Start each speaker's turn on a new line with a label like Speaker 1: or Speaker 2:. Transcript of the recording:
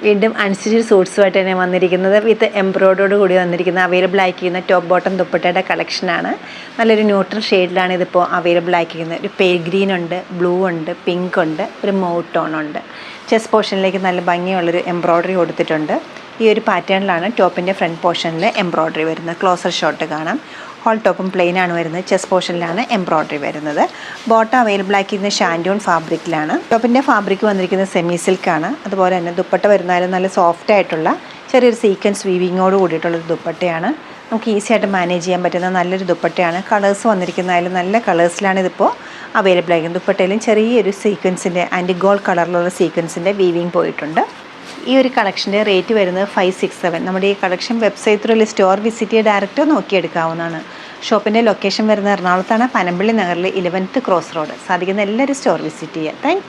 Speaker 1: വീണ്ടും അൺസ്റ്റിച്ച്ഡ് സൂട്ട്സുമായിട്ട് തന്നെ വന്നിരിക്കുന്നത് വിത്ത് എംബ്രോയ്ഡറോട് കൂടി വന്നിരിക്കുന്ന അവൈലബിൾ ആയിരിക്കുന്ന ടോപ്പ് ബോട്ടം ദുപ്പട്ടയുടെ കളക്ഷനാണ്. നല്ലൊരു ന്യൂട്രൽ ഷെയ്ഡിലാണ് ഇതിപ്പോൾ അവൈലബിൾ ആയിരിക്കുന്നത്. ഒരു പേൽ ഗ്രീൻ ഉണ്ട്, ബ്ലൂ ഉണ്ട്, പിങ്ക് ഉണ്ട്, ഒരു മൗട്ട് ടോൺ ഉണ്ട്. ചെസ്റ്റ് പോർഷനിലേക്ക് നല്ല ഭംഗിയുള്ളൊരു എംബ്രോയ്ഡറി കൊടുത്തിട്ടുണ്ട്. ഈ ഒരു പാറ്റേണിലാണ് ടോപ്പിൻ്റെ ഫ്രണ്ട് പോർഷനിൽ എംബ്രോയ്ഡറി വരുന്നത്. ക്ലോസർ ഷോട്ട് കാണാം. ഹോൾ ടോപ്പും പ്ലെയിൻ ആണ് വരുന്നത്. ചെസ്റ്റ് പോർഷനിലാണ് എംബ്രോയ്ഡറി വരുന്നത്. ബോട്ടം അവൈലബിൾ ആക്കിയിരുന്ന ഷാൻഡൂൺ ഫാബ്രിക്കിലാണ്. ടോപ്പിൻ്റെ ഫാബ്രിക് വന്നിരിക്കുന്നത് സെമി സിൽക്കാണ്. അതുപോലെ തന്നെ ദുപ്പട്ട വരുന്നാലും നല്ല സോഫ്റ്റ് ആയിട്ടുള്ള ചെറിയൊരു സീക്വൻസ് വീവിങ്ങോട് കൂടിയിട്ടുള്ളൊരു ദുപ്പട്ടയാണ്. നമുക്ക് ഈസി ആയിട്ട് മാനേജ് ചെയ്യാൻ പറ്റുന്ന നല്ലൊരു ദുപ്പട്ടയാണ്. കളേഴ്സ് വന്നിരിക്കുന്നതായാലും നല്ല കളേഴ്സിലാണ് ഇതിപ്പോൾ അവൈലബിൾ ആയിരിക്കുന്നത്. ദുപ്പട്ടയിലും ചെറിയൊരു സീക്വൻസിൻ്റെ ആൻറ്റി ഗോൾഡ് കളറിലുള്ള സീക്വൻസിൻ്റെ വീവിങ് പോയിട്ടുണ്ട്. ഈ ഒരു കളക്ഷൻ്റെ റേറ്റ് വരുന്നത് 567. നമ്മുടെ ഈ collection website through store visit ചെയ്ത് ഡയറക്റ്റ് നോക്കിയെടുക്കാവുന്നതാണ്. ഷോപ്പിൻ്റെ ലൊക്കേഷൻ വരുന്നത് എറണാകുളത്താണ്, പനമ്പള്ളി നഗറിലെ 11th ക്രോസ് റോഡ്. സാധിക്കുന്ന എല്ലാവരും സ്റ്റോർ വിസിറ്റ് ചെയ്യുക. താങ്ക്